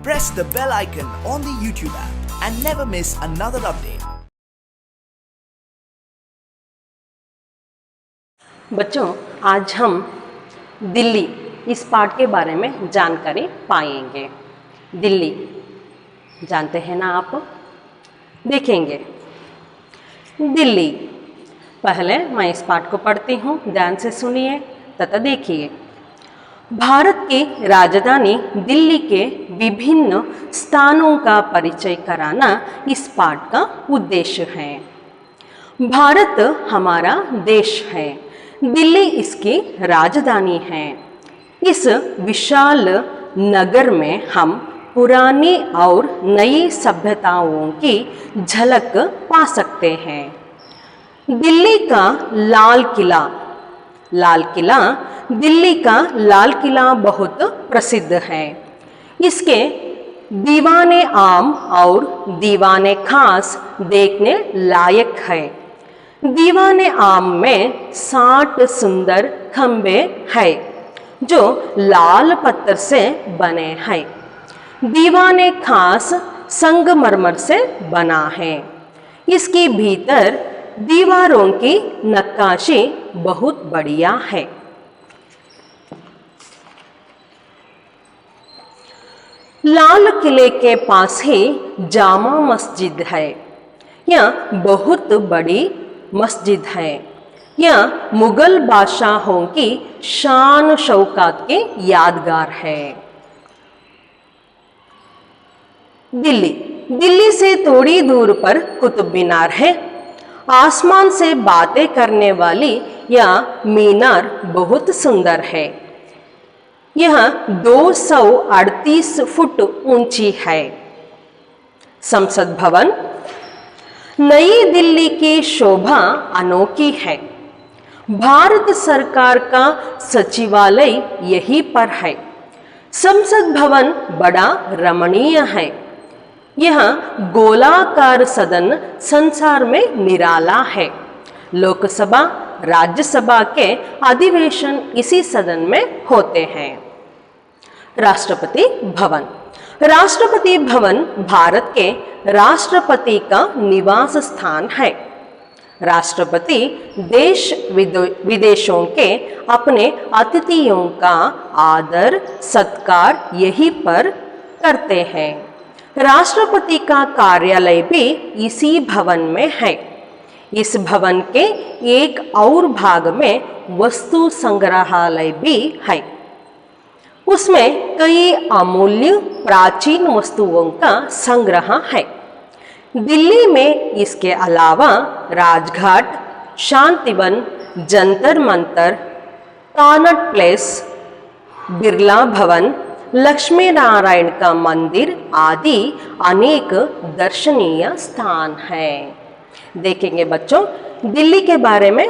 press the bell icon on the YouTube app and never miss another update. बच्चों, आज हम दिल्ली इस पाठ के बारे में जानकारी पाएंगे। दिल्ली जानते हैं ना आप? देखेंगे दिल्ली। पहले मैं इस पाठ को पढ़ती हूँ, ध्यान से सुनिए तथा देखिए। भारत की राजधानी दिल्ली के विभिन्न स्थानों का परिचय कराना इस पाठ का उद्देश्य है। भारत हमारा देश है, दिल्ली इसकी राजधानी है। इस विशाल नगर में हम पुरानी और नई सभ्यताओं की झलक पा सकते हैं। दिल्ली का लाल किला दिल्ली का लाल किला बहुत प्रसिद्ध है। इसके दीवाने आम और दीवाने खास देखने लायक है। दीवाने आम में 60 सुंदर खंबे हैं जो लाल पत्थर से बने हैं। दीवाने खास संगमरमर से बना है। इसके भीतर दीवारों की नक्काशी बहुत बढ़िया है। लाल किले के पास ही जामा मस्जिद है। यह बहुत बड़ी मस्जिद है। यह मुगल बादशाहों की शान शौकत की यादगार है। दिल्ली से थोड़ी दूर पर कुतुब मीनार है। आसमान से बातें करने वाली यह मीनार बहुत सुंदर है। यह 238 फुट ऊंची है। संसद भवन। नई दिल्ली की शोभा अनोखी है। भारत सरकार का सचिवालय यहीं पर है। संसद भवन बड़ा रमणीय है। यह गोलाकार सदन संसार में निराला है। लोकसभा राज्यसभा के अधिवेशन इसी सदन में होते हैं। राष्ट्रपति भवन भारत के राष्ट्रपति का निवास स्थान है। राष्ट्रपति देश विदेशों के अपने अतिथियों का आदर सत्कार यहीं पर करते हैं। राष्ट्रपति का कार्यालय भी इसी भवन में है। इस भवन के एक और भाग में वस्तु संग्रहालय भी है। उसमें कई अमूल्य प्राचीन वस्तुओं का संग्रह है। दिल्ली में इसके अलावा राजघाट, शांतिवन, जंतर मंतर, कॉनॉट प्लेस, बिरला भवन, लक्ष्मी नारायण का मंदिर आदि अनेक दर्शनीय स्थान हैं। देखेंगे बच्चों, दिल्ली के बारे में,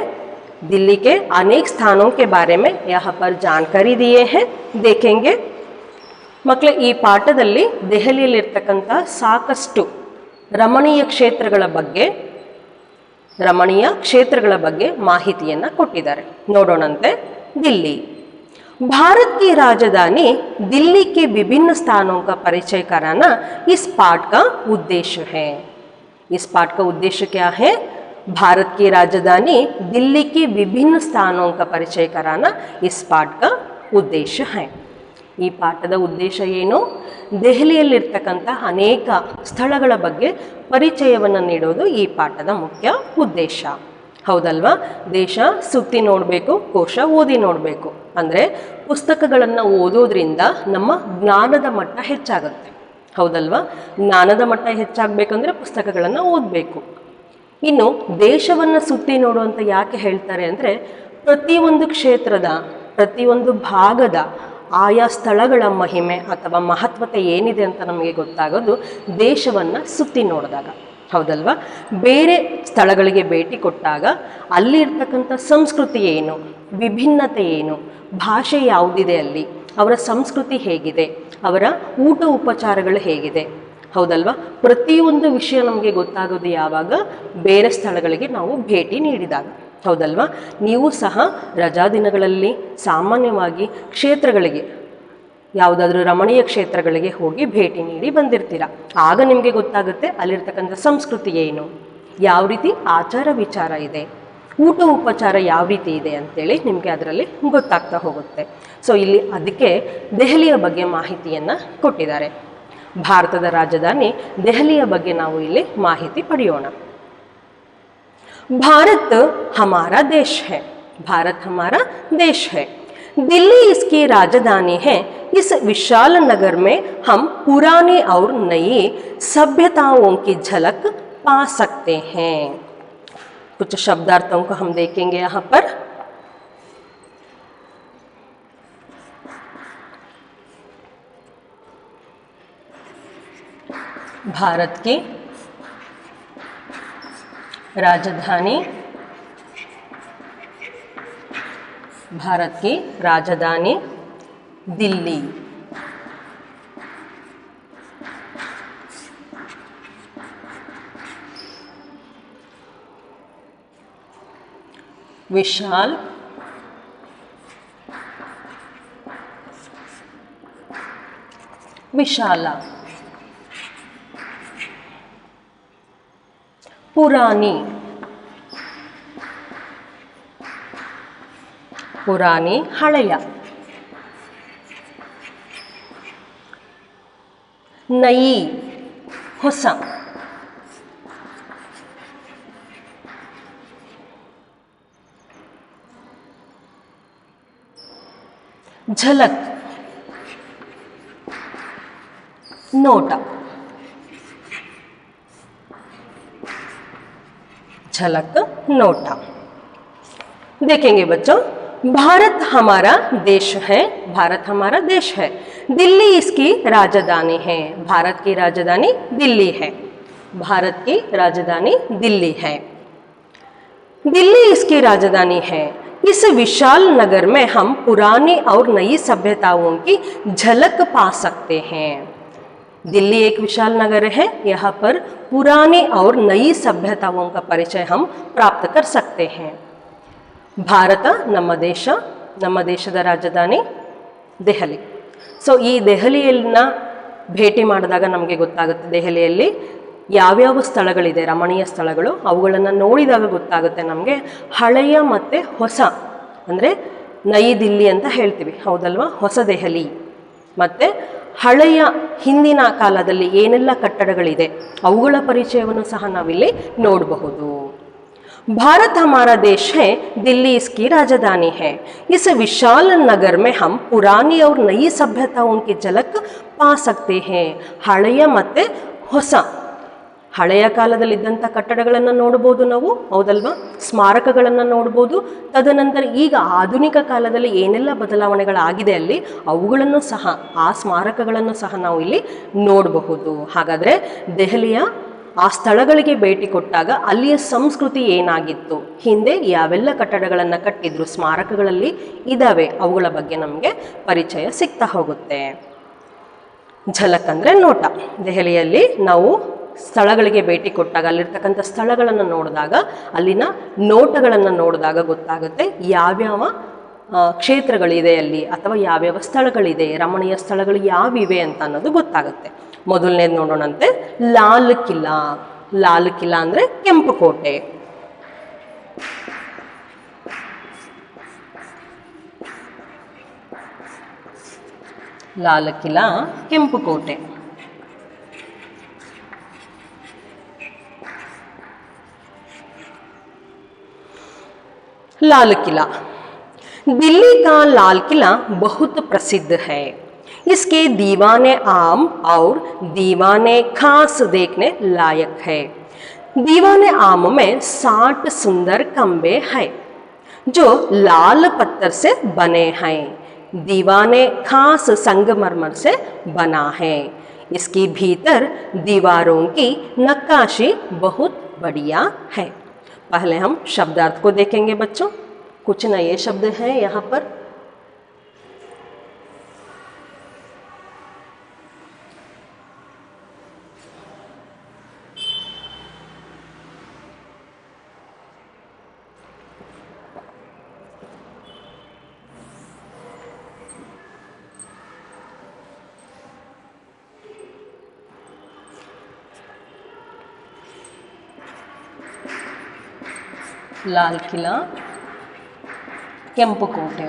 दिल्ली के अनेक स्थानों के बारे में यहाँ पर जानकारी दिए हैं। देखेंगे ಮಕ್ಕಳೇ, ಈ ಪಾಠದಲ್ಲಿ ದೆಹಲಿಯಲ್ಲಿರ್ತಕ್ಕಂಥ ಸಾಕಷ್ಟು ರಮಣೀಯ ಕ್ಷೇತ್ರಗಳ ಬಗ್ಗೆ ಮಾಹಿತಿಯನ್ನು ಕೊಟ್ಟಿದ್ದಾರೆ। ನೋಡೋಣಂತೆ। दिल्ली भारत की राजधानी दिल्ली के विभिन्न स्थानों का परिचय कराना इस पाठ का उद्देश्य है। इस पाठ का उद्देश्य क्या है? भारत की राजधानी दिल्ली के विभिन्न स्थानों का परिचय कराना इस पाठ का उद्देश्य है। ಈ ಪಾಠದ ಉದ್ದೇಶ ಏನು? ದೆಹಲಿಯಲ್ಲಿರ್ತಕ್ಕಂಥ ಅನೇಕ ಸ್ಥಳಗಳ ಬಗ್ಗೆ ಪರಿಚಯವನ್ನು ನೀಡೋದು ಈ ಪಾಠದ ಮುಖ್ಯ ಉದ್ದೇಶ. ಹೌದಲ್ವಾ? ದೇಶ ಸುತ್ತಿ ನೋಡಬೇಕು, ಕೋಶ ಓದಿ ನೋಡಬೇಕು. ಅಂದರೆ ಪುಸ್ತಕಗಳನ್ನು ಓದೋದ್ರಿಂದ ನಮ್ಮ ಜ್ಞಾನದ ಮಟ್ಟ ಹೆಚ್ಚಾಗುತ್ತೆ. ಹೌದಲ್ವಾ? ಜ್ಞಾನದ ಮಟ್ಟ ಹೆಚ್ಚಾಗಬೇಕಂದ್ರೆ ಪುಸ್ತಕಗಳನ್ನು ಓದಬೇಕು. ಇನ್ನು ದೇಶವನ್ನು ಸುತ್ತಿ ನೋಡುವಂತ ಯಾಕೆ ಹೇಳ್ತಾರೆ ಅಂದರೆ, ಪ್ರತಿಯೊಂದು ಕ್ಷೇತ್ರದ, ಪ್ರತಿಯೊಂದು ಭಾಗದ ಆಯಾ ಸ್ಥಳಗಳ ಮಹಿಮೆ ಅಥವಾ ಮಹತ್ವತೆ ಏನಿದೆ ಅಂತ ನಮಗೆ ಗೊತ್ತಾಗೋದು ದೇಶವನ್ನು ಸುತ್ತಿ ನೋಡಿದಾಗ. ಹೌದಲ್ವಾ? ಬೇರೆ ಸ್ಥಳಗಳಿಗೆ ಭೇಟಿ ಕೊಟ್ಟಾಗ ಅಲ್ಲಿ ಇರ್ತಕ್ಕಂಥ ಸಂಸ್ಕೃತಿ ಏನು, ವಿಭಿನ್ನತೆ ಏನು, ಭಾಷೆ ಯಾವುದಿದೆ, ಅಲ್ಲಿ ಅವರ ಸಂಸ್ಕೃತಿ ಹೇಗಿದೆ, ಅವರ ಊಟ ಉಪಚಾರಗಳು ಹೇಗಿದೆ. ಹೌದಲ್ವಾ? ಪ್ರತಿಯೊಂದು ವಿಷಯ ನಮಗೆ ಗೊತ್ತಾಗೋದು ಯಾವಾಗ? ಬೇರೆ ಸ್ಥಳಗಳಿಗೆ ನಾವು ಭೇಟಿ ನೀಡಿದಾಗ. ಹೌದಲ್ವಾ? ನೀವು ಸಹ ರಜಾ ದಿನಗಳಲ್ಲಿ ಸಾಮಾನ್ಯವಾಗಿ ಕ್ಷೇತ್ರಗಳಿಗೆ ಯಾವುದಾದ್ರೂ ರಮಣೀಯ ಕ್ಷೇತ್ರಗಳಿಗೆ ಹೋಗಿ ಭೇಟಿ ನೀಡಿ ಬಂದಿರ್ತೀರ. ಆಗ ನಿಮಗೆ ಗೊತ್ತಾಗುತ್ತೆ ಅಲ್ಲಿರ್ತಕ್ಕಂಥ ಸಂಸ್ಕೃತಿ ಏನು, ಯಾವ ರೀತಿ ಆಚಾರ ವಿಚಾರ ಇದೆ, ಊಟ ಉಪಚಾರ ಯಾವ ರೀತಿ ಇದೆ ಅಂತೇಳಿ ನಿಮಗೆ ಅದರಲ್ಲಿ ಗೊತ್ತಾಗ್ತಾ ಹೋಗುತ್ತೆ. ಸೊ ಇಲ್ಲಿ ಅದಕ್ಕೆ ದೆಹಲಿಯ ಬಗ್ಗೆ ಮಾಹಿತಿಯನ್ನು ಕೊಟ್ಟಿದ್ದಾರೆ. ಭಾರತದ ರಾಜಧಾನಿ ದೆಹಲಿಯ ಬಗ್ಗೆ ನಾವು ಇಲ್ಲಿ ಮಾಹಿತಿ ಪಡೆಯೋಣ. भारत हमारा देश है, भारत हमारा देश है, दिल्ली इसकी राजधानी है। इस विशाल नगर में हम पुरानी और नई सभ्यताओं की झलक पा सकते हैं। कुछ शब्दार्थों को हम देखेंगे यहाँ पर। भारत की राजधानी, भारत की राजधानी दिल्ली, विशाल विशाला, पुरानी पुरानी हಳೆಯ, नई ಹೊಸ, झलक नोट, झलक नोटा। देखेंगे बच्चों, भारत हमारा देश है, भारत हमारा देश है, दिल्ली इसकी राजधानी है, भारत की राजधानी दिल्ली है, भारत की राजधानी दिल्ली है, दिल्ली इसकी राजधानी है। इस विशाल नगर में हम पुरानी और नई सभ्यताओं की झलक पा सकते हैं। दिल्ली एक विशाल नगर है, यहाँ पर पुरानी और नई सभ्यताओं का परिचय हम प्राप्त कर सकते हैं। ಭಾರತ ನಮ್ಮ ದೇಶ, ನಮ್ಮ ದೇಶದ ರಾಜಧಾನಿ ದೆಹಲಿ. ಸೊ ಈ ದೆಹಲಿಯನ್ನ ಭೇಟಿ ಮಾಡಿದಾಗ ನಮಗೆ ಗೊತ್ತಾಗುತ್ತೆ ದೆಹಲಿಯಲ್ಲಿ ಯಾವ್ಯಾವ ಸ್ಥಳಗಳಿದೆ, ರಮಣೀಯ ಸ್ಥಳಗಳು, ಅವುಗಳನ್ನು ನೋಡಿದಾಗ ಗೊತ್ತಾಗುತ್ತೆ ನಮಗೆ ಹಳೆಯ ಮತ್ತು ಹೊಸ, ಅಂದರೆ ನೈ ದಿಲ್ಲಿ ಅಂತ ಹೇಳ್ತೀವಿ ಹೌದಲ್ವಾ, ಹೊಸ ದೆಹಲಿ, ಮತ್ತು ಹಳೆಯ ಹಿಂದಿನ ಕಾಲದಲ್ಲಿ ಏನೆಲ್ಲ ಕಟ್ಟಡಗಳಿದೆ ಅವುಗಳ ಪರಿಚಯವನ್ನು ಸಹ ನಾವಿಲ್ಲಿ ನೋಡಬಹುದು. भारत हमारा देश है, दिल्ली इसकी राजधानी है, इस विशाल नगर में हम पुरानी और नई सभ्यताओं की झलक पा सकते हैं। ಹಳೆಯ ಮತ್ತು ಹೊಸ, ಹಳೆಯ ಕಾಲದಲ್ಲಿದ್ದಂಥ ಕಟ್ಟಡಗಳನ್ನು ನೋಡ್ಬೋದು ನಾವು ಹೌದಲ್ವಾ, ಸ್ಮಾರಕಗಳನ್ನು ನೋಡ್ಬೋದು. ತದನಂತರ ಈಗ ಆಧುನಿಕ ಕಾಲದಲ್ಲಿ ಏನೆಲ್ಲ ಬದಲಾವಣೆಗಳಾಗಿದೆ ಅಲ್ಲಿ ಅವುಗಳನ್ನು ಸಹ, ಆ ಸ್ಮಾರಕಗಳನ್ನು ಸಹ ನಾವು ಇಲ್ಲಿ ನೋಡಬಹುದು. ಹಾಗಾದರೆ ದೆಹಲಿಯ ಆ ಸ್ಥಳಗಳಿಗೆ ಭೇಟಿ ಕೊಟ್ಟಾಗ ಅಲ್ಲಿಯ ಸಂಸ್ಕೃತಿ ಏನಾಗಿತ್ತು, ಹಿಂದೆ ಯಾವೆಲ್ಲ ಕಟ್ಟಡಗಳನ್ನು ಕಟ್ಟಿದ್ರು, ಸ್ಮಾರಕಗಳಲ್ಲಿ ಇದ್ದಾವೆ, ಅವುಗಳ ಬಗ್ಗೆ ನಮಗೆ ಪರಿಚಯ ಸಿಗ್ತಾ ಹೋಗುತ್ತೆ. ಝಲಕ್ ಅಂದರೆ ನೋಟ. ದೆಹಲಿಯಲ್ಲಿ ನಾವು ಸ್ಥಳಗಳಿಗೆ ಭೇಟಿ ಕೊಟ್ಟಾಗ ಅಲ್ಲಿರ್ತಕ್ಕಂಥ ಸ್ಥಳಗಳನ್ನು ನೋಡಿದಾಗ, ಅಲ್ಲಿನ ನೋಟಗಳನ್ನು ನೋಡಿದಾಗ ಗೊತ್ತಾಗುತ್ತೆ ಯಾವ್ಯಾವ ಕ್ಷೇತ್ರಗಳಿದೆ ಅಲ್ಲಿ, ಅಥವಾ ಯಾವ್ಯಾವ ಸ್ಥಳಗಳಿದೆ, ರಮಣೀಯ ಸ್ಥಳಗಳು ಯಾವಿವೆ ಅಂತ ಅನ್ನೋದು ಗೊತ್ತಾಗುತ್ತೆ. ಮೊದಲನೇದು ನೋಡೋಣಂತೆ, ಲಾಲ್ ಕಿಲಾ. ಲಾಲ್ ಕಿಲಾ ಅಂದರೆ ಕೆಂಪು ಕೋಟೆ. ಲಾಲ್ ಕಿಲಾ ಕೆಂಪು ಕೋಟೆ. लाल किला, दिल्ली का लाल किला बहुत प्रसिद्ध है, इसके दीवाने आम और दीवाने खास देखने लायक है। दीवाने आम में 60 सुंदर खंबे हैं जो लाल पत्थर से बने हैं। दीवाने खास संगमरमर से बना है। इसकी भीतर दीवारों की नक्काशी बहुत बढ़िया है। पहले हम शब्दार्थ को देखेंगे बच्चों। कुछ नए शब्द हैं यहाँ पर। ಲಾಲ್ ಕಿಲಾ, ಕೆಂಪು ಕೋಟೆ.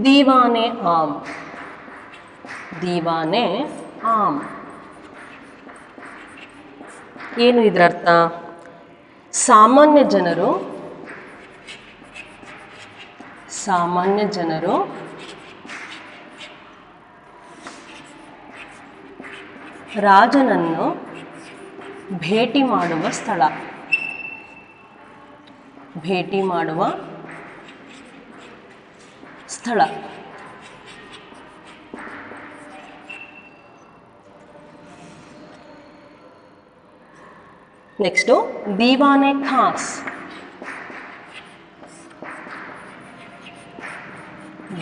ದೀವಾನೆ ಆಮ್, ದೀವಾನೆ ಆಮ್ ಏನು ಇದರ ಅರ್ಥ? ಸಾಮಾನ್ಯ ಜನರು ರಾಜನನ್ನು ಭೇಟಿ ಮಾಡುವ ಸ್ಥಳ, ಭೇಟಿ ಮಾಡುವ ಸ್ಥಳ. ನೆಕ್ಸ್ಟು ದೀವಾನೆ ಖಾಸ್,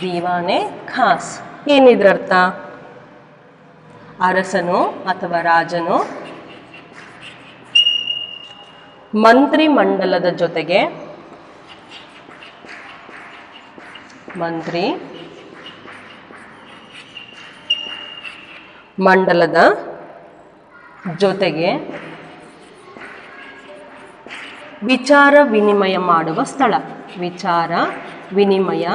ದೀವಾನೆ ಖಾಸ್ ಏನಿದ್ರ ಅರ್ಥ? ಅರಸನು ಅಥವಾ ರಾಜನು ಮಂತ್ರಿ ಮಂಡಲದ ಜೊತೆಗೆ, ಮಂತ್ರಿ ಮಂಡಲದ ಜೊತೆಗೆ ವಿಚಾರ ವಿನಿಮಯ ಮಾಡುವ ಸ್ಥಳ, ವಿಚಾರ ವಿನಿಮಯ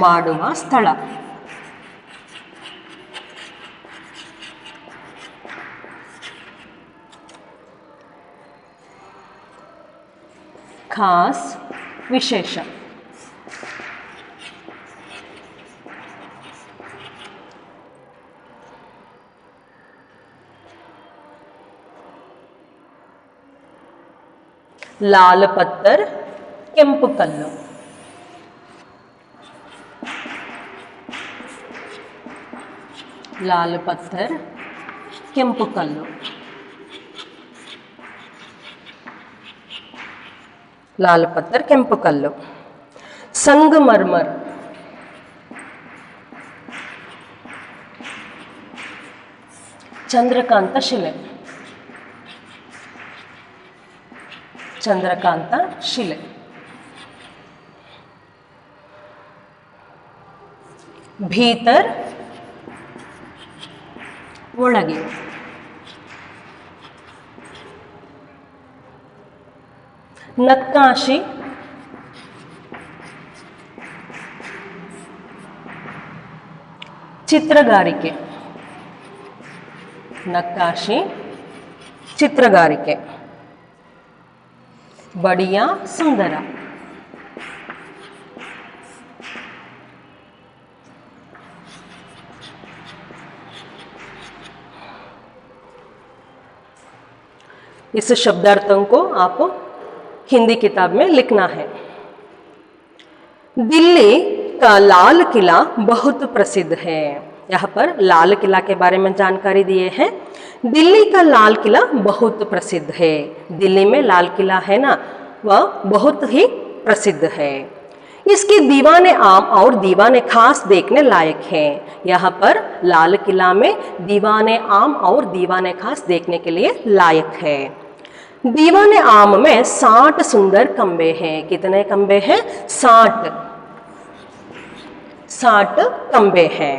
ಮಾಡುವ ಸ್ಥಳ. ಖಾಸ್ ವಿಶೇಷ. ಲಾಲ್ ಪತ್ತರ್ ಕೆಂಪು ಕಲ್ಲು, ಲಾಲ್ ಪತ್ತರ್ ಕೆಂಪು ಕಲ್ಲು, ಲಾಲ್ ಪತ್ತರ್ ಕೆಂಪು ಕಲ್ಲು. ಸಂಗಮರ್ಮರ್, ಚಂದ್ರಕಾಂತ ಶಿಲೆ, ಚಂದ್ರಕಾಂತ ಶಿಲೆ. ಭೀತರ್ ಒಳಗೆ, ನಕ್ಕಾಶಿ ಚಿತ್ರಗಾರಿಕೆ, ನಕ್ಕಾಶಿ ಚಿತ್ರಗಾರಿಕೆ. ಬಡಿಯಾ ಸುಂದರ, इस शब्दार्थों को आप हिंदी किताब में लिखना है. दिल्ली का लाल किला बहुत प्रसिद्ध है. यहाँ पर लाल किला के बारे में जानकारी दिए हैं. दिल्ली का लाल किला बहुत प्रसिद्ध है. दिल्ली में लाल किला है ना, वह बहुत ही प्रसिद्ध है. इसकी दीवाने आम और दीवाने खास देखने लायक हैं. यहाँ पर लाल किला में दीवाने आम और दीवाने खास देखने के लिए लायक है. दीवाने आम में 60 सुंदर खंबे हैं. कितने खंबे हैं? 60 खंबे हैं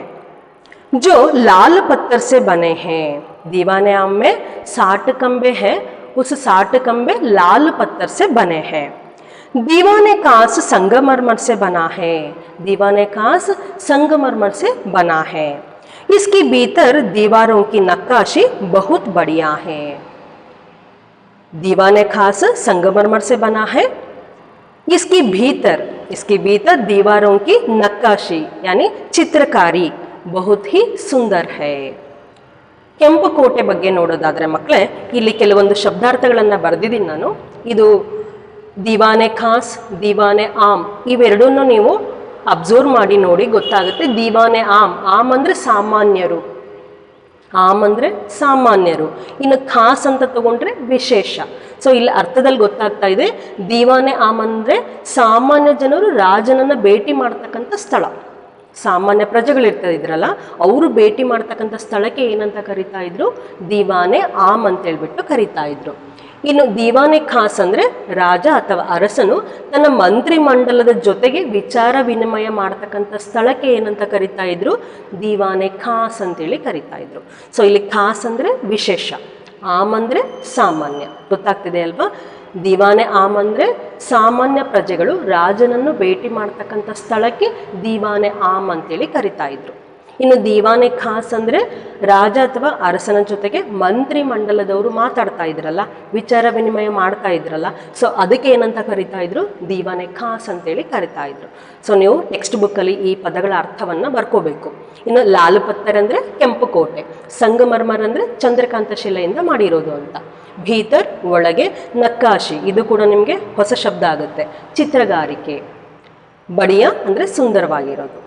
जो लाल पत्थर से बने हैं. दीवाने आम में 60 खंबे हैं, उस 60 खंबे लाल पत्थर से बने हैं. दीवाने खास संगमरमर से बना है. दीवाने खास संगमरमर से बना है. इसके भीतर दीवारों की नक्काशी बहुत बढ़िया है. दीवाने खास संगमरमर से बना है. इसके भीतर दीवारों की नक्काशी यानी चित्रकारी बहुत ही सुंदर है. ಕೆಂಪು ಕೋಟೆ ಬಗ್ಗೆ ನೋಡೋದಾದ್ರೆ ಮಕ್ಕಳೇ, ಇಲ್ಲಿ ಕೆಲವೊಂದು ಶಬ್ದಾರ್ಥಗಳನ್ನು ಬರೆದಿದ್ದೀನಿ ನಾನು. ಇದು ದೀವಾನೆ ಖಾಸ್, ದೀವಾನೆ ಆಮ್, ಇವೆರಡನ್ನೂ ನೀವು ಅಬ್ಸರ್ವ್ ಮಾಡಿ ನೋಡಿ, ಗೊತ್ತಾಗುತ್ತೆ. ದೀವಾನೆ ಆಮ್, ಆಮ್ ಅಂದರೆ ಸಾಮಾನ್ಯರು, ಆಮ್ ಅಂದರೆ ಸಾಮಾನ್ಯರು. ಇನ್ನು ಖಾಸ್ ಅಂತ ತಗೊಂಡ್ರೆ ವಿಶೇಷ. ಸೊ ಇಲ್ಲಿ ಅರ್ಥದಲ್ಲಿ ಗೊತ್ತಾಗ್ತಾ ಇದೆ, ದೀವಾನೆ ಆಮ್ ಅಂದರೆ ಸಾಮಾನ್ಯ ಜನರು ರಾಜನನ್ನು ಭೇಟಿ ಮಾಡ್ತಕ್ಕಂಥ ಸ್ಥಳ. ಸಾಮಾನ್ಯ ಪ್ರಜೆಗಳಿರ್ತಾ ಇದ್ರಲ್ಲ, ಅವರು ಭೇಟಿ ಮಾಡ್ತಕ್ಕಂಥ ಸ್ಥಳಕ್ಕೆ ಏನಂತ ಕರಿತಾ ಇದ್ರು? ದೀವಾನೆ ಆಮ್ ಅಂತ ಹೇಳ್ಬಿಟ್ಟು ಕರಿತಾ ಇದ್ರು. ಇನ್ನು ದಿವಾನೆ ಖಾಸ್ ಅಂದ್ರೆ ರಾಜ ಅಥವಾ ಅರಸನು ತನ್ನ ಮಂತ್ರಿ ಮಂಡಲದ ಜೊತೆಗೆ ವಿಚಾರ ವಿನಿಮಯ ಮಾಡ್ತಕ್ಕಂಥ ಸ್ಥಳಕ್ಕೆ ಏನಂತ ಕರಿತಾ ಇದ್ರು, ದಿವಾನೆ ಖಾಸ್ ಅಂತೇಳಿ ಕರಿತಾ ಇದ್ರು. ಸೊ ಇಲ್ಲಿ ಖಾಸ್ ಅಂದ್ರೆ ವಿಶೇಷ, ಆಮ್ ಅಂದ್ರೆ ಸಾಮಾನ್ಯ. ಗೊತ್ತಾಗ್ತಿದೆ ಅಲ್ವಾ? ದಿವಾನೆ ಆಮ್ ಅಂದ್ರೆ ಸಾಮಾನ್ಯ ಪ್ರಜೆಗಳು ರಾಜನನ್ನು ಭೇಟಿ ಮಾಡ್ತಕ್ಕಂಥ ಸ್ಥಳಕ್ಕೆ ದಿವಾನೆ ಆಮ್ ಅಂತೇಳಿ ಕರಿತಾ ಇದ್ರು. ಇನ್ನು ದಿವಾನೆ ಖಾಸ್ ಅಂದ್ರೆ ರಾಜ ಅಥವಾ ಅರಸನ ಜೊತೆಗೆ ಮಂತ್ರಿ ಮಂಡಲದವರು ಮಾತಾಡ್ತಾ ಇದ್ರಲ್ಲ, ವಿಚಾರ ವಿನಿಮಯ ಮಾಡ್ತಾ ಇದ್ರಲ್ಲ, ಸೊ ಅದಕ್ಕೆ ಏನಂತ ಕರಿತಾ ಇದ್ರು, ದಿವಾನೆ ಖಾಸ್ ಅಂತೇಳಿ ಕರಿತಾ ಇದ್ರು. ಸೊ ನೀವು ಟೆಕ್ಸ್ಟ್ ಬುಕ್ಕಲ್ಲಿ ಈ ಪದಗಳ ಅರ್ಥವನ್ನ ಬರ್ಕೋಬೇಕು. ಇನ್ನು ಲಾಲ್ ಪತ್ತರ್ ಅಂದ್ರೆ ಕೆಂಪು ಕೋಟೆ, ಸಂಗಮರ್ಮರ್ ಅಂದ್ರೆ ಚಂದ್ರಕಾಂತ ಶಿಲೆಯಿಂದ ಮಾಡಿರೋದು ಅಂತ. ಭೀತರ್ ಒಳಗೆ, ನಕ್ಕಾಶಿ ಇದು ಕೂಡ ನಿಮಗೆ ಹೊಸ ಶಬ್ದ ಆಗುತ್ತೆ, ಚಿತ್ರಗಾರಿಕೆ. ಬಡಿಯ ಅಂದ್ರೆ ಸುಂದರವಾಗಿರೋದು.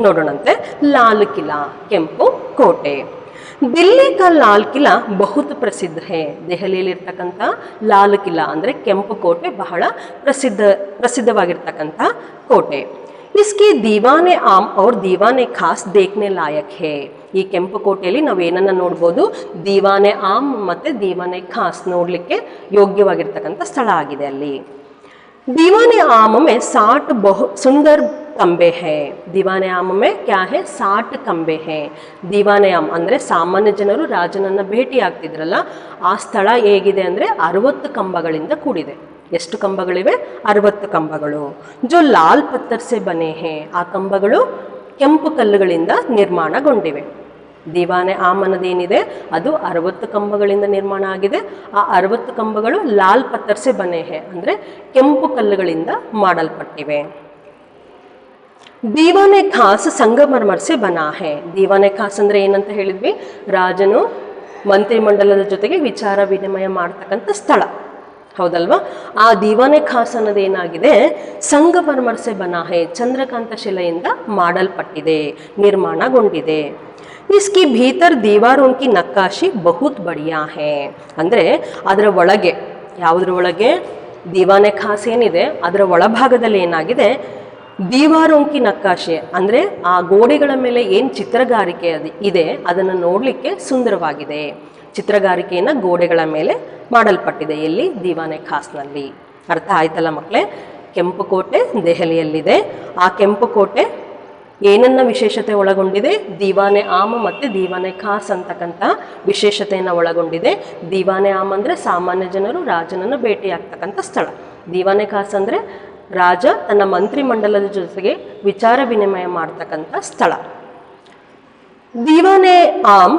ನೋಡೋಣಂತೆ. ಲಾಲ್ ಕಿಲಾ ಕೆಂಪು ಕೋಟೆ. ದಿಲ್ಲಿ ಕಾ ಲಾಲ್ ಕಿಲಾ ಬಹುತ್ ಪ್ರಸಿದ್ಧ ಹೇ. ದೆಹಲಿಯಲ್ಲಿರ್ತಕ್ಕಂಥ ಲಾಲ್ ಕಿಲಾ ಅಂದ್ರೆ ಕೆಂಪು ಕೋಟೆ ಬಹಳ ಪ್ರಸಿದ್ಧವಾಗಿರ್ತಕ್ಕಂಥ ಕೋಟೆ. इसके दीवाने आम और दीवाने खास देखने लायक है. ಈ ಕೆಂಪು ಕೋಟೆಯಲ್ಲಿ ನಾವು ಏನನ್ನ ನೋಡ್ಬೋದು, ದೀವಾನೆ ಆಮ್ ಮತ್ತೆ ದೀವಾನೆ ಖಾಸ್ ನೋಡ್ಲಿಕ್ಕೆ ಯೋಗ್ಯವಾಗಿರ್ತಕ್ಕಂಥ ಸ್ಥಳ ಆಗಿದೆ ಅಲ್ಲಿ. दीवाने आम में 60 बहुत सुंदर ಕಂಬೆ ಹೇ. ದಿವಾನೆ ಆಮ್ ಮೇ ಕ್ಯಾ ಹೇ, 60 ಕಂಬೆ ಹೇ. ದಿವಾನೆ ಆಮ್ ಅಂದ್ರೆ ಸಾಮಾನ್ಯ ಜನರು ರಾಜನನ್ನ ಭೇಟಿ ಆಗ್ತಿದ್ರಲ್ಲ, ಆ ಸ್ಥಳ ಹೇಗಿದೆ ಅಂದ್ರೆ 60 ಕಂಬಗಳಿಂದ ಕೂಡಿದೆ. ಎಷ್ಟು ಕಂಬಗಳಿವೆ? 60 ಕಂಬಗಳು. ಜೋ ಲಾಲ್ ಪತ್ತರ್ ಸೆ ಬನೆ ಹೇ. ಆ ಕಂಬಗಳು ಕೆಂಪು ಕಲ್ಲುಗಳಿಂದ ನಿರ್ಮಾಣಗೊಂಡಿವೆ. ದಿವಾನೆ ಆಮ್ ಅನ್ನೋದೇನಿದೆ ಅದು 60 ಕಂಬಗಳಿಂದ ನಿರ್ಮಾಣ ಆಗಿದೆ. ಆ 60 ಕಂಬಗಳು ಲಾಲ್ ಪತ್ತರ್ ಸೆ ಬನೆ ಹೇ ಅಂದ್ರೆ ಕೆಂಪು ಕಲ್ಲುಗಳಿಂದ ಮಾಡಲ್ಪಟ್ಟಿವೆ. ದಿವಾನೆ ಖಾಸ್ ಸಂಗಮರ್ಮರ್ ಸೆ ಬನಾ ಹೇ. ದಿವಾನೆ ಖಾಸ್ ಅಂದ್ರೆ ಏನಂತ ಹೇಳಿದ್ವಿ, ರಾಜನು ಮಂತ್ರಿಮಂಡಲದ ಜೊತೆಗೆ ವಿಚಾರ ವಿನಿಮಯ ಮಾಡ್ತಕ್ಕಂಥ ಸ್ಥಳ, ಹೌದಲ್ವಾ? ಆ ದಿವಾನೆ ಖಾಸ್ ಅನ್ನೋದೇನಾಗಿದೆ, ಸಂಗಮರ್ಮರ್ ಸೆ ಬನಾ ಹೇ ಚಂದ್ರಕಾಂತ ಶಿಲೆಯಿಂದ ಮಾಡಲ್ಪಟ್ಟಿದೆ, ನಿರ್ಮಾಣಗೊಂಡಿದೆ. इसकी भीतर दीवारों की नक्काशी बहुत बढ़िया है. ಅಂದರೆ ಅದರ ಒಳಗೆ, ಯಾವುದ್ರ ಒಳಗೆ, ದಿವಾನೆ ಖಾಸ್ ಏನಿದೆ ಅದರ ಒಳಭಾಗದಲ್ಲಿ ಏನಾಗಿದೆ, ದೀವಾರೋಂಕಿ ನಕ್ಕಾಶೆ ಅಂದರೆ ಆ ಗೋಡೆಗಳ ಮೇಲೆ ಏನು ಚಿತ್ರಗಾರಿಕೆ ಇದೆ ಅದನ್ನು ನೋಡಲಿಕ್ಕೆ ಸುಂದರವಾಗಿದೆ. ಚಿತ್ರಗಾರಿಕೆಯನ್ನು ಗೋಡೆಗಳ ಮೇಲೆ ಮಾಡಲ್ಪಟ್ಟಿದೆ ಎಲ್ಲಿ, ದಿವಾನೆ ಖಾಸ್ನಲ್ಲಿ. ಅರ್ಥ ಆಯ್ತಲ್ಲ ಮಕ್ಕಳೇ? ಕೆಂಪು ಕೋಟೆ ದೆಹಲಿಯಲ್ಲಿದೆ. ಆ ಕೆಂಪು ಕೋಟೆ ಏನನ್ನ ವಿಶೇಷತೆ ಒಳಗೊಂಡಿದೆ, ದಿವಾನೆ ಆಮ್ ಮತ್ತು ದಿವಾನೆ ಖಾಸ್ ಅಂತಕ್ಕಂಥ ವಿಶೇಷತೆಯನ್ನು ಒಳಗೊಂಡಿದೆ. ದಿವಾನೆ ಆಮ್ ಅಂದರೆ ಸಾಮಾನ್ಯ ಜನರು ರಾಜನನ್ನು ಭೇಟಿಯಾಗ್ತಕ್ಕಂಥ ಸ್ಥಳ. ದಿವಾನೆ ಖಾಸ್ ಅಂದರೆ ರಾಜ ತನ್ನ ಮಂತ್ರಿ ಮಂಡಲದ ಜೊತೆಗೆ ವಿಚಾರ ವಿನಿಮಯ ಮಾಡ್ತಕ್ಕಂಥ ಸ್ಥಳ. ದಿವಾನೆ ಆಮ್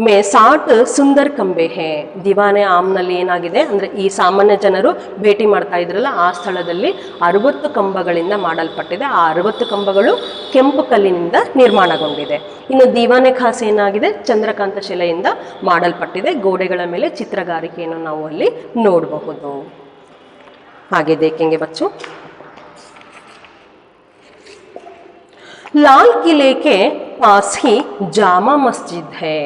ಮೇ 60 ಸುಂದರ್ ಕಂಬೆ ಹೇ. ದಿವಾನೆ ಆಮ್ನಲ್ಲಿ ಏನಾಗಿದೆ ಅಂದರೆ ಈ ಸಾಮಾನ್ಯ ಜನರು ಭೇಟಿ ಮಾಡ್ತಾ ಇದ್ರಲ್ಲ ಆ ಸ್ಥಳದಲ್ಲಿ 60 ಕಂಬಗಳಿಂದ ಮಾಡಲ್ಪಟ್ಟಿದೆ. ಆ 60 ಕಂಬಗಳು ಕೆಂಪು ಕಲ್ಲಿನಿಂದ ನಿರ್ಮಾಣಗೊಂಡಿದೆ. ಇನ್ನು ದಿವಾನೆ ಖಾಸ್ ಏನಾಗಿದೆ, ಚಂದ್ರಕಾಂತ ಶಿಲೆಯಿಂದ ಮಾಡಲ್ಪಟ್ಟಿದೆ. ಗೋಡೆಗಳ ಮೇಲೆ ಚಿತ್ರಗಾರಿಕೆಯನ್ನು ನಾವು ಅಲ್ಲಿ ನೋಡಬಹುದು. ಹಾಗೆ ದೇखेंगे बच्चों. लाल किले के पास ही जामा मस्जिद है.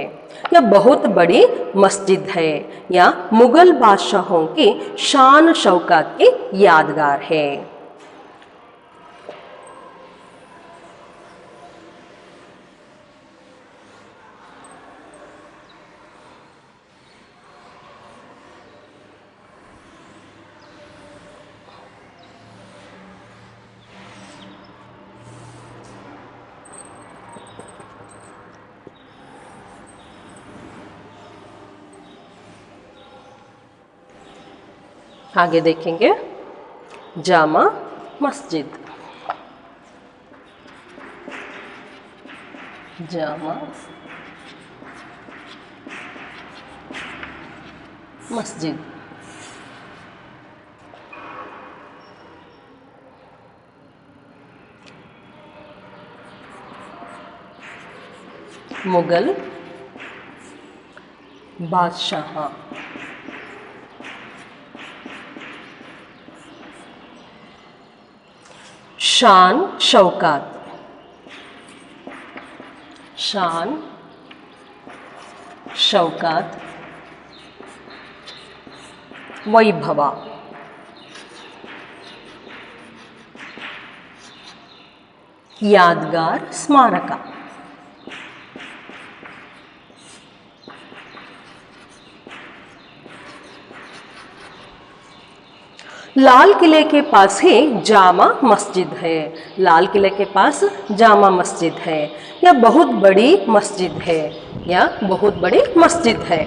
यह बहुत बड़ी मस्जिद है. यह मुगल बादशाहों की शान शौकत की यादगार है. आगे देखेंगे जामा मस्जिद. जामा मस्जिद मुगल बादशाह शान शौकत, शान शौकत वैभव, यादगार स्मारक. लाल किले के पास ही जामा मस्जिद है। लाल किले के पास जामा मस्जिद है। यह बहुत बड़ी मस्जिद है। यह बहुत बड़ी मस्जिद है।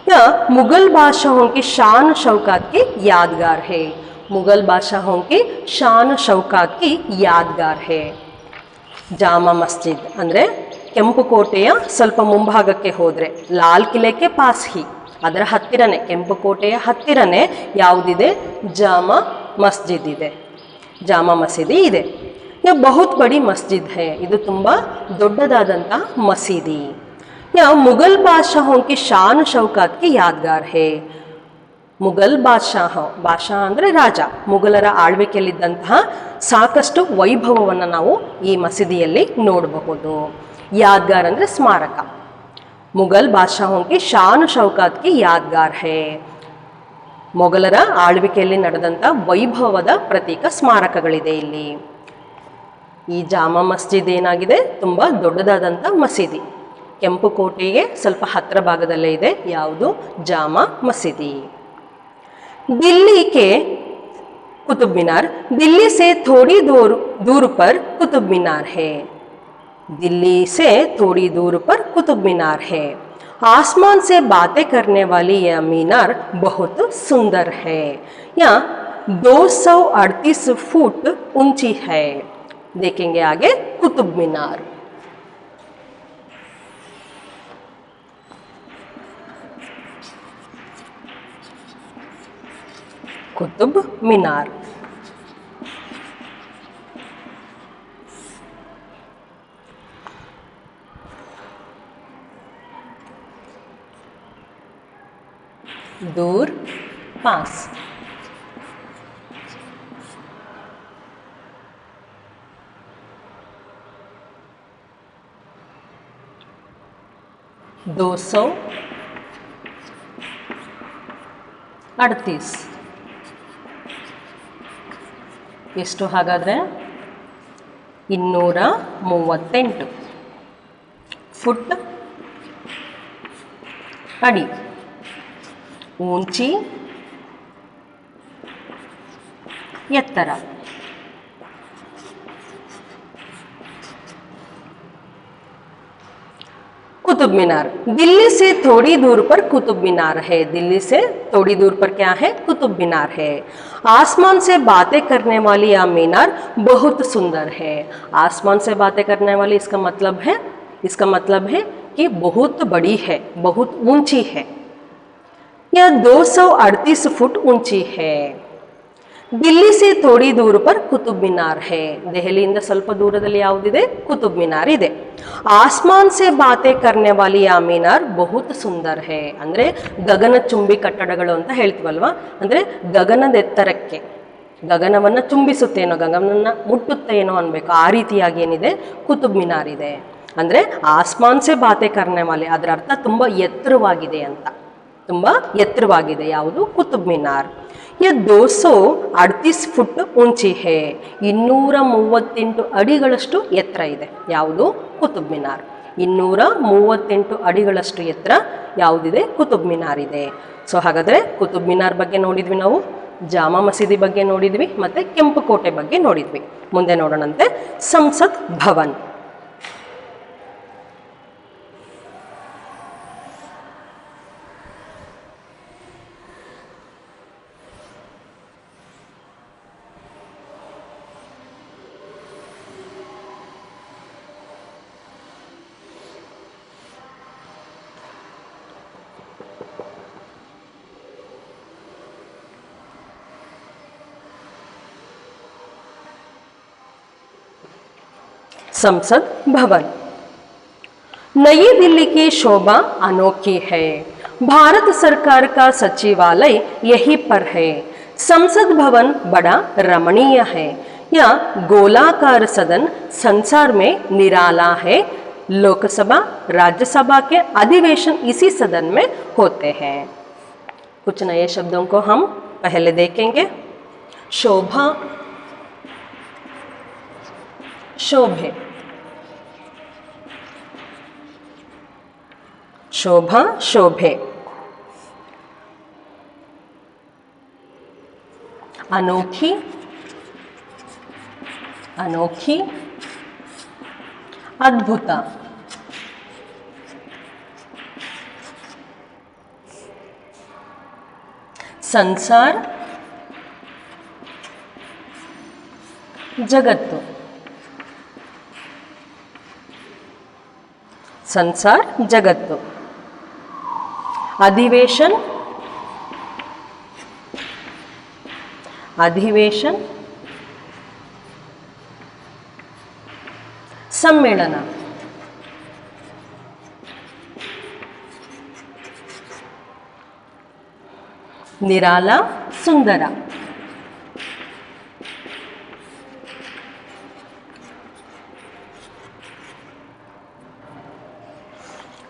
यह मुगल बादशाहों की शान शौकत की यादगार है। मुगल बादशाहों की शान शौकत की यादगार है। ಜಾಮಾ ಮಸ್ಜಿದ್ ಅಂದರೆ ಕೆಂಪು ಕೋಟೆಯ ಸ್ವಲ್ಪ ಮುಂಭಾಗಕ್ಕೆ ಹೋದರೆ ಲಾಲ್ ಕಿಲೆ ಕೆ ಪಾಸ್ ಹಿ, ಅದರ ಹತ್ತಿರನೇ, ಕೆಂಪು ಕೋಟೆಯ ಹತ್ತಿರನೇ ಯಾವುದಿದೆ? ಜಾಮಾ ಮಸ್ಜಿದ್ ಇದೆ, ಜಾಮಾ ಮಸೀದಿ ಇದೆ. ಯಹ ಬಹುತ್ ಬಡಿ ಮಸ್ಜಿದ್ ಹೈ, ಇದು ತುಂಬ ದೊಡ್ಡದಾದಂಥ ಮಸೀದಿ. ಯಹ ಮುಗಲ್ ಬಾದಶಾಹೋं की शान शौकत की यादगार है. ಮುಘಲ್ ಬಾದಶಾಹ ಅಂದರೆ ರಾಜ, ಮುಘಲರ ಆಳ್ವಿಕೆಯಲ್ಲಿದ್ದಂತಹ ಸಾಕಷ್ಟು ವೈಭವವನ್ನು ನಾವು ಈ ಮಸೀದಿಯಲ್ಲಿ ನೋಡಬಹುದು. ಯಾದ್ಗಾರ್ ಅಂದರೆ ಸ್ಮಾರಕ. ಮುಘಲ್ ಬಾದಶಾಹೋं की ಶಾನ್ ಶೌಕತ್ ಕಿ ಯಾದ್ಗಾರ್ ಹೈ. ಮೊಘಲರ ಆಳ್ವಿಕೆಯಲ್ಲಿ ನಡೆದಂಥ ವೈಭವದ ಪ್ರತೀಕ ಸ್ಮಾರಕಗಳಿದೆ ಇಲ್ಲಿ. ಈ ಜಾಮಾ ಮಸ್ಜಿದ್ ಏನಾಗಿದೆ? ತುಂಬ ದೊಡ್ಡದಾದಂಥ ಮಸೀದಿ. ಕೆಂಪು ಕೋಟೆಗೆ ಸ್ವಲ್ಪ ಹತ್ತಿರ ಭಾಗದಲ್ಲೇ ಇದೆ. ಯಾವುದು? ಜಾಮಾ ಮಸೀದಿ. दिल्ली के कुतुब मीनार, दिल्ली से थोड़ी दूर पर कुतुब मीनार है. दिल्ली से थोड़ी दूर पर कुतुब मीनार है. आसमान से बातें करने वाली यह मीनार बहुत सुंदर है. यह 238 फुट ऊंची है. देखेंगे आगे कुतुब मीनार. कुतुब मीनार दूर, पास. दो सौ 38. ಎಷ್ಟು ಹಾಗಾದರೆ? 238 ಫುಟ್ ಅಡಿ. ಊಂಚಿ, ಎತ್ತರ. कुतुब मीनार, दिल्ली से थोड़ी दूर पर कुतुब मीनार है. दिल्ली से थोड़ी दूर पर क्या है? कुतुब मीनार है. आसमान से बातें करने वाली यह मीनार बहुत सुंदर है. आसमान से बातें करने वाली, इसका मतलब है कि बहुत बड़ी है, बहुत ऊंची है. यह 238 फुट ऊंची है. दिल्ली से थोड़ी दूर पर कुतुब मीनार है. ದೆಹಲಿಯಿಂದ ಸ್ವಲ್ಪ ದೂರದಲ್ಲಿ ಯಾವುದಿದೆ? ಕುತುಬ್ ಮಿನಾರ್ ಇದೆ. ಆಸ್ಮಾನ್ ಸೆ ಬಾತೆ ಕರ್ನೆ ವಾಲಿ ಆ ಮಿನಾರ್ ಬಹುತ್ ಸುಂದರ್ ಹೈ. ಅಂದರೆ ಗಗನಚುಂಬಿ ಕಟ್ಟಡಗಳು ಅಂತ ಹೇಳ್ತೀವಲ್ವಾ, ಅಂದರೆ ಗಗನದ ಎತ್ತರಕ್ಕೆ, ಗಗನವನ್ನು ಚುಂಬಿಸುತ್ತೇನೋ, ಗಗನವನ್ನು ಮುಟ್ಟುತ್ತೇನೋ ಅನ್ಬೇಕು, ಆ ರೀತಿಯಾಗಿ ಏನಿದೆ? ಕುತುಬ್ ಮಿನಾರ್ ಇದೆ. ಅಂದರೆ ಆಸ್ಮಾನ್ ಸೆ ಬಾತೆ ಕರ್ನೆ ವಾಲಿ, ಅದರ ಅರ್ಥ ತುಂಬ ಎತ್ತರವಾಗಿದೆ ಅಂತ, ತುಂಬ ಎತ್ತರವಾಗಿದೆ. ಯಾವುದು? ಕುತುಬ್ ಮಿನಾರ್. यह 238 ಫುಟ್ ऊंची है. 238 ಅಡಿಗಳಷ್ಟು ಎತ್ತರ ಇದೆ. ಯಾವುದು? ಕುತುಬ್ ಮಿನಾರ್. 238 ಅಡಿಗಳಷ್ಟು ಎತ್ತರ ಯಾವುದಿದೆ? ಕುತುಬ್ ಮಿನಾರ್ ಇದೆ. ಸೊ ಹಾಗಾದರೆ ಕುತುಬ್ ಮಿನಾರ್ ಬಗ್ಗೆ ನೋಡಿದ್ವಿ ನಾವು, ಜಾಮಾ ಮಸೀದಿ ಬಗ್ಗೆ ನೋಡಿದ್ವಿ, ಮತ್ತು ಕೆಂಪು ಕೋಟೆ ಬಗ್ಗೆ ನೋಡಿದ್ವಿ. ಮುಂದೆ ನೋಡೋಣಂತೆ ಸಂಸತ್ ಭವನ್. संसद भवन. नई दिल्ली की शोभा अनोखी है. भारत सरकार का सचिवालय यहीं पर है. संसद भवन बड़ा रमणीय है. यह गोलाकार सदन संसार में निराला है. लोकसभा, राज्यसभा के अधिवेशन इसी सदन में होते हैं. कुछ नए शब्दों को हम पहले देखेंगे. शोभा, शोभे, शोभा, शोभे. अनोखी, अनोखी, अद्भुत, संसार, जगत्तु, संसार जगत्तु, अधिवेशन, अधिवेशन, सम्मेलन, निराला, सुंदर,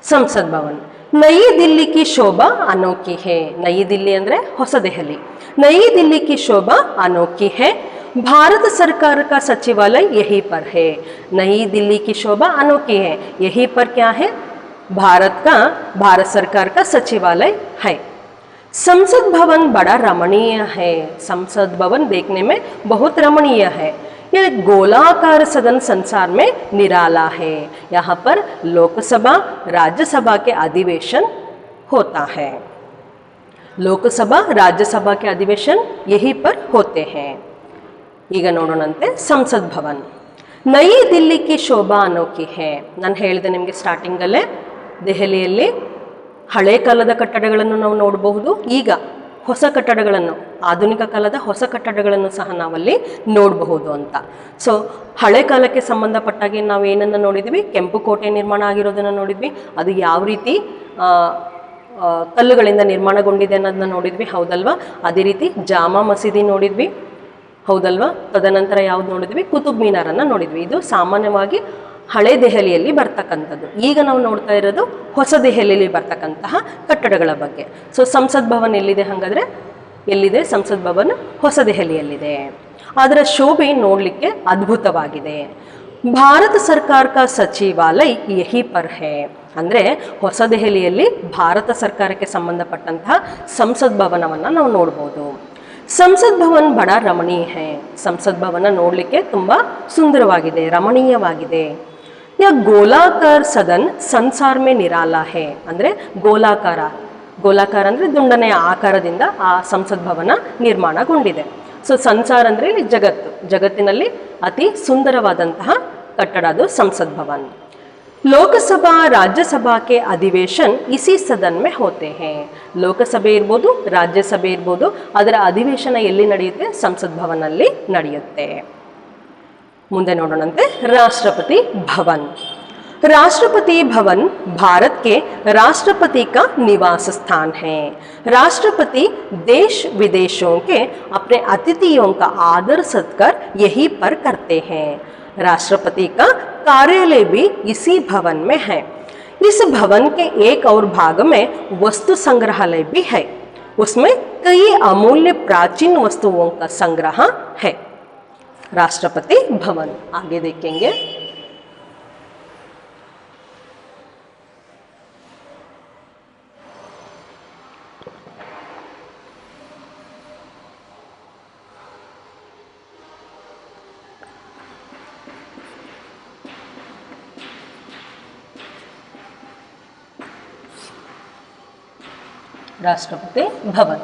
संसद भवन। नई दिल्ली की शोभा अनोखी है। नई दिल्ली अंद्रे ಹೊಸ ದೆಹಲಿ। नई दिल्ली की शोभा अनोखी है। भारत सरकार का सचिवालय यहीं पर है। नई दिल्ली की शोभा अनोखी है, यहीं पर क्या है? भारत सरकार का सचिवालय है। संसद भवन बड़ा रमणीय है। संसद भवन देखने में बहुत रमणीय है। यह गोलाकार सदन संसार में निराला है। यहाँ पर लोकसभा राज्यसभा के अधिवेशन होता है। लोकसभा राज्यसभा के अधिवेशन यहीं पर होते हैं। ಈಗ ನೋಡೋಣಂತೆ ಸಂಸತ್ ಭವನ್। ನೈ ದಿಲ್ಲಿ ಕಿ ಶೋಭಾ ಅನೋಖಿ ಹೇ। ನಾನು ಹೇಳಿದೆ ನಿಮಗೆ ಸ್ಟಾರ್ಟಿಂಗಲ್ಲೇ, ದೆಹಲಿಯಲ್ಲಿ ಹಳೆ ಕಾಲದ ಕಟ್ಟಡಗಳನ್ನು ನಾವು ನೋಡಬಹುದು, ಈಗ ಹೊಸ ಕಟ್ಟಡಗಳನ್ನು, ಆಧುನಿಕ ಕಾಲದ ಹೊಸ ಕಟ್ಟಡಗಳನ್ನು ಸಹ ನಾವಲ್ಲಿ ನೋಡಬಹುದು ಅಂತ. ಸೊ ಹಳೆ ಕಾಲಕ್ಕೆ ಸಂಬಂಧಪಟ್ಟಾಗಿ ನಾವು ಏನನ್ನು ನೋಡಿದ್ವಿ? ಕೆಂಪು ಕೋಟೆ ನಿರ್ಮಾಣ ಆಗಿರೋದನ್ನು ನೋಡಿದ್ವಿ. ಅದು ಯಾವ ರೀತಿ ಕಲ್ಲುಗಳಿಂದ ನಿರ್ಮಾಣಗೊಂಡಿದೆ ಅನ್ನೋದನ್ನ ನೋಡಿದ್ವಿ, ಹೌದಲ್ವಾ? ಅದೇ ರೀತಿ ಜಾಮಾ ಮಸೀದಿ ನೋಡಿದ್ವಿ, ಹೌದಲ್ವಾ? ತದನಂತರ ಯಾವ್ದು ನೋಡಿದ್ವಿ? ಕುತುಬ್ ಮಿನಾರನ್ನು ನೋಡಿದ್ವಿ. ಇದು ಸಾಮಾನ್ಯವಾಗಿ ಹಳೆ ದೆಹಲಿಯಲ್ಲಿ ಬರ್ತಕ್ಕಂಥದ್ದು. ಈಗ ನಾವು ನೋಡ್ತಾ ಇರೋದು ಹೊಸ ದೆಹಲಿಯಲ್ಲಿ ಬರ್ತಕ್ಕಂತಹ ಕಟ್ಟಡಗಳ ಬಗ್ಗೆ. ಸೊ ಸಂಸತ್ ಭವನ್ ಎಲ್ಲಿದೆ ಹಾಗಾದ್ರೆ? ಎಲ್ಲಿದೆ ಸಂಸತ್ ಭವನ್? ಹೊಸ ದೆಹಲಿಯಲ್ಲಿದೆ. ಅದರ ಶೋಭೆ ನೋಡಲಿಕ್ಕೆ ಅದ್ಭುತವಾಗಿದೆ. ಭಾರತ ಸರ್ಕಾರ ಕಾ ಸಚಿವಾಲಯ ಯಹಿ ಪರ್ ಹೇ. ಅಂದರೆ ಹೊಸ ದೆಹಲಿಯಲ್ಲಿ ಭಾರತ ಸರ್ಕಾರಕ್ಕೆ ಸಂಬಂಧಪಟ್ಟಂತಹ ಸಂಸತ್ ಭವನವನ್ನು ನಾವು ನೋಡ್ಬೋದು. ಸಂಸತ್ ಭವನ್ ಬಡ ರಮಣೀಯ ಹೇ. ಸಂಸತ್ ಭವನ ನೋಡಲಿಕ್ಕೆ ತುಂಬ ಸುಂದರವಾಗಿದೆ, ರಮಣೀಯವಾಗಿದೆ. ಯಾ ಗೋಲಾಕಾರ ಸದನ್ ಸಂಸಾರ ಮೇ ನಿರಾಲಾ ಹೇ. ಅಂದರೆ ಗೋಲಾಕಾರ, ಗೋಲಾಕಾರ ಅಂದರೆ ದುಂಡನೆಯ ಆಕಾರದಿಂದ ಆ ಸಂಸತ್ ಭವನ ನಿರ್ಮಾಣಗೊಂಡಿದೆ. ಸೊ ಸಂಸಾರ ಅಂದರೆ ಇಲ್ಲಿ ಜಗತ್ತು, ಜಗತ್ತಿನಲ್ಲಿ ಅತಿ ಸುಂದರವಾದಂತಹ ಕಟ್ಟಡ ಅದು ಸಂಸತ್ ಭವನ್. ಲೋಕಸಭಾ ರಾಜ್ಯಸಭಾ ಕೆ ಅಧಿವೇಶನ್ ಇಸಿ ಸದನ್ ಮೇ ಹೋತೆ ಹೇ. ಲೋಕಸಭೆ ಇರ್ಬೋದು, ರಾಜ್ಯಸಭೆ ಇರ್ಬೋದು, ಅದರ ಅಧಿವೇಶನ ಎಲ್ಲಿ ನಡೆಯುತ್ತೆ? ಸಂಸತ್ ಭವನಲ್ಲಿ ನಡೆಯುತ್ತೆ. ಮುಂದೆ ನೋಡೋಣಂತೆ ರಾಷ್ಟ್ರಪತಿ ಭವನ್। राष्ट्रपति भवन भारत के राष्ट्रपति का निवास स्थान है। राष्ट्रपति देश विदेशों के अपने अतिथियों का आदर सत्कार यहीं पर करते हैं। राष्ट्रपति का कार्यालय भी इसी भवन में है। इस भवन के एक और भाग में वस्तु संग्रहालय भी है। उसमें कई अमूल्य प्राचीन वस्तुओं का संग्रह है। राष्ट्रपति भवन आगे देखेंगे। राष्ट्रपति भवन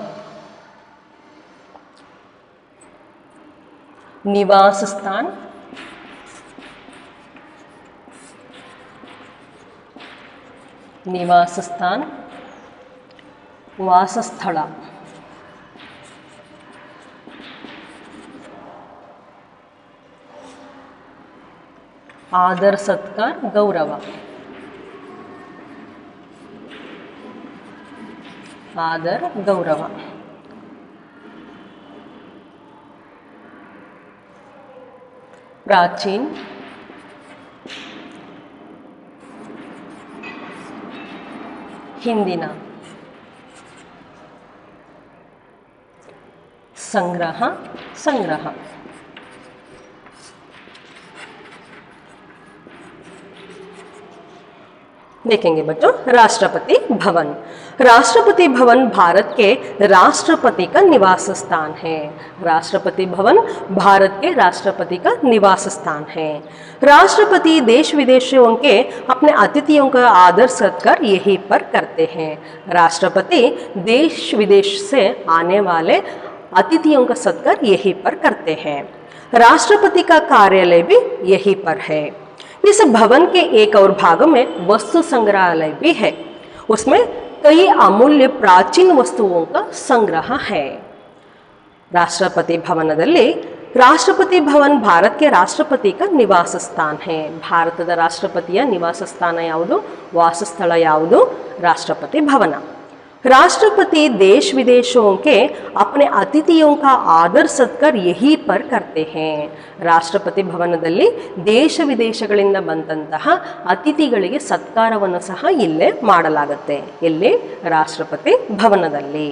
निवास स्थान, निवास स्थान, वासस्थಳ, आदर सत्कार गौरव, आदर गौरव, प्राचीन, ಹಿಂದಿನ, ಸಂಗ್ರಹ, ಸಂಗ್ರಹ, देखेंगे बच्चों राष्ट्रपति भवन। राष्ट्रपति भवन भारत के राष्ट्रपति का निवास स्थान है। राष्ट्रपति भवन भारत के राष्ट्रपति का निवास स्थान है। राष्ट्रपति देश विदेशों के अपने अतिथियों का आदर सत्कार यहीं पर करते हैं। राष्ट्रपति देश विदेश से आने वाले अतिथियों का सत्कार यहीं पर करते हैं। राष्ट्रपति का कार्यालय भी यहीं पर है। इस भवन के एक और भाग में वस्तु संग्रहालय भी है। उसमें कई अमूल्य प्राचीन वस्तुओं का संग्रह है। राष्ट्रपति भवनದಲ್ಲಿ ರಾಷ್ಟ್ರಪತಿ ಭವನ್ ಭಾರತಕ್ಕೆ ರಾಷ್ಟ್ರಪತಿ का ನಿವಾಸ ಸ್ಥಾನ है। ಭಾರತದ ರಾಷ್ಟ್ರಪತಿಯ ನಿವಾಸ ಸ್ಥಾನ ಯಾವುದು, ವಾಸಸ್ಥಳ ಯಾವುದು? ರಾಷ್ಟ್ರಪತಿ ಭವನ। राष्ट्रपति देश विदेशों के अपने अतिथियों का आदर सत्कार यहीं पर करते हैं। ರಾಷ್ಟ್ರಪತಿ ಭವನದಲ್ಲಿ ದೇಶ ವಿದೇಶಗಳಿಂದ ಬಂದಂತಹ ಅತಿಥಿಗಳಿಗೆ ಸತ್ಕಾರವನ್ನು ಸಹ ಇಲ್ಲೇ ಮಾಡಲಾಗುತ್ತೆ। ಎಲ್ಲಿ? ರಾಷ್ಟ್ರಪತಿ ಭವನದಲ್ಲಿ।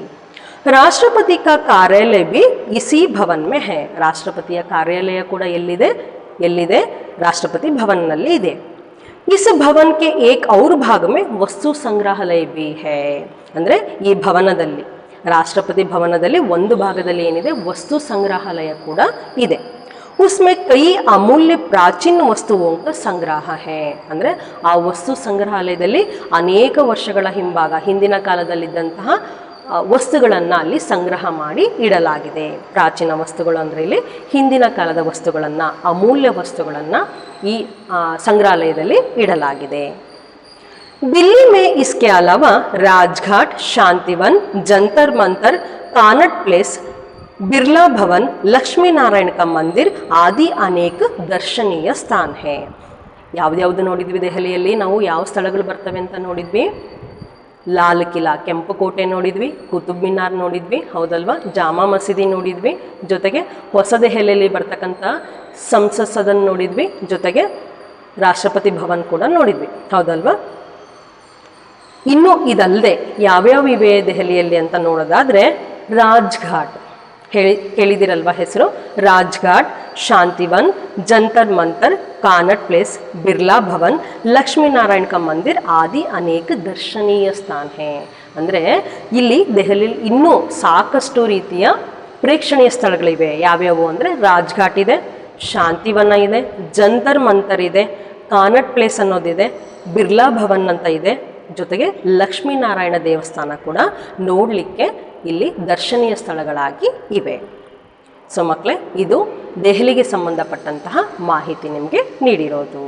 राष्ट्रपति का कार्यालय भी इसी भवन में है। ರಾಷ್ಟ್ರಪತಿಯ ಕಾರ್ಯಾಲಯ ಕೂಡ ಎಲ್ಲಿದೆ? ರಾಷ್ಟ್ರಪತಿ ಭವನದಲ್ಲಿ ಇದೆ। इस भवन के एक और भाग में वस्तु संग्रहालय भी है। ಅಂದರೆ ಈ ಭವನದಲ್ಲಿ, ರಾಷ್ಟ್ರಪತಿ ಭವನದಲ್ಲಿ ಒಂದು ಭಾಗದಲ್ಲಿ ಏನಿದೆ, ವಸ್ತು ಸಂಗ್ರಹಾಲಯ ಕೂಡ ಇದೆ। उसमें कई अमूल्य प्राचीन वस्तुओं का संग्रह है। ಅಂದರೆ ಆ ವಸ್ತು ಸಂಗ್ರಹಾಲಯದಲ್ಲಿ ಅನೇಕ ವರ್ಷಗಳ ಹಿಂದಿನ ಕಾಲದಲ್ಲಿದ್ದಂತಹ ವಸ್ತುಗಳನ್ನು ಅಲ್ಲಿ ಸಂಗ್ರಹ ಮಾಡಿ ಇಡಲಾಗಿದೆ। ಪ್ರಾಚೀನ ವಸ್ತುಗಳು ಅಂದರೆ ಇಲ್ಲಿ ಹಿಂದಿನ ಕಾಲದ ವಸ್ತುಗಳನ್ನು, ಅಮೂಲ್ಯ ವಸ್ತುಗಳನ್ನು ಈ ಸಂಗ್ರಹಾಲಯದಲ್ಲಿ ಇಡಲಾಗಿದೆ। दिल्ली में इसके अलावा राजघाट, शांतिवन, जंतर मंतर, कानट प्लेस, बिरला भवन, लक्ष्मी नारायण का मंदिर आदि अनेक दर्शनीय स्थान है। ಯಾವ್ದು ನೋಡಿದ್ವಿ ದೆಹಲಿಯಲ್ಲಿ? ನಾವು ಯಾವ ಸ್ಥಳಗಳು ಬರ್ತವೆ ಅಂತ ನೋಡಿದ್ವಿ? ಲಾಲ್ ಕಿಲಾ, ಕೆಂಪು ಕೋಟೆ ನೋಡಿದ್ವಿ, ಕುತುಬ್ ಮಿನಾರ್ ನೋಡಿದ್ವಿ, ಹೌದಲ್ವಾ? ಜಾಮಾ ಮಸೀದಿ ನೋಡಿದ್ವಿ, ಜೊತೆಗೆ ಹೊಸ ದೆಹಲಿಯಲ್ಲಿ ಬರ್ತಕ್ಕಂಥ ಸಂಸತ್ ಸದನ್ ನೋಡಿದ್ವಿ, ಜೊತೆಗೆ ರಾಷ್ಟ್ರಪತಿ ಭವನ್ ಕೂಡ ನೋಡಿದ್ವಿ, ಹೌದಲ್ವಾ? ಇನ್ನು ಇದಲ್ಲದೆ ಯಾವ್ಯಾವ ಇವೆ ದೆಹಲಿಯಲ್ಲಿ ಅಂತ ನೋಡೋದಾದ್ರೆ, ರಾಜ್ಘಾಟ್ ಕೇಳಿದಿರಲ್ವಾ ಹೆಸರು? ರಾಜ್ಘಾಟ್, ಶಾಂತಿವನ್, ಜಂತರ್ ಮಂತರ್, ಕಾನಟ್ ಪ್ಲೇಸ್, ಬಿರ್ಲಾ ಭವನ್, ಲಕ್ಷ್ಮೀ ನಾರಾಯಣ ಕಾ ಮಂದಿರ್ ಆದಿ ಅನೇಕ ದರ್ಶನೀಯ ಸ್ಥಾನ ಹೇ। ಅಂದರೆ ಇಲ್ಲಿ ದೆಹಲಿಯಲ್ಲಿ ಇನ್ನೂ ಸಾಕಷ್ಟು ರೀತಿಯ ಪ್ರೇಕ್ಷಣೀಯ ಸ್ಥಳಗಳಿವೆ। ಯಾವ್ಯಾವು ಅಂದರೆ ರಾಜ್ಘಾಟ್ ಇದೆ, ಶಾಂತಿವನ ಇದೆ, ಜಂತರ್ ಮಂತರ್ ಇದೆ, ಕಾನಟ್ ಪ್ಲೇಸ್ ಅನ್ನೋದಿದೆ, ಬಿರ್ಲಾ ಭವನ್ ಅಂತ ಇದೆ, ಜೊತೆಗೆ ಲಕ್ಷ್ಮೀನಾರಾಯಣ ದೇವಸ್ಥಾನ ಕೂಡ ನೋಡಲಿಕ್ಕೆ ಇಲ್ಲಿ ದರ್ಶನೀಯ ಸ್ಥಳಗಳಾಗಿ ಇವೆ। ಸೊ ಮಕ್ಕಳೇ, ಇದು ದೆಹಲಿಗೆ ಸಂಬಂಧಪಟ್ಟಂತಹ ಮಾಹಿತಿ ನಿಮಗೆ ನೀಡಿರೋದು।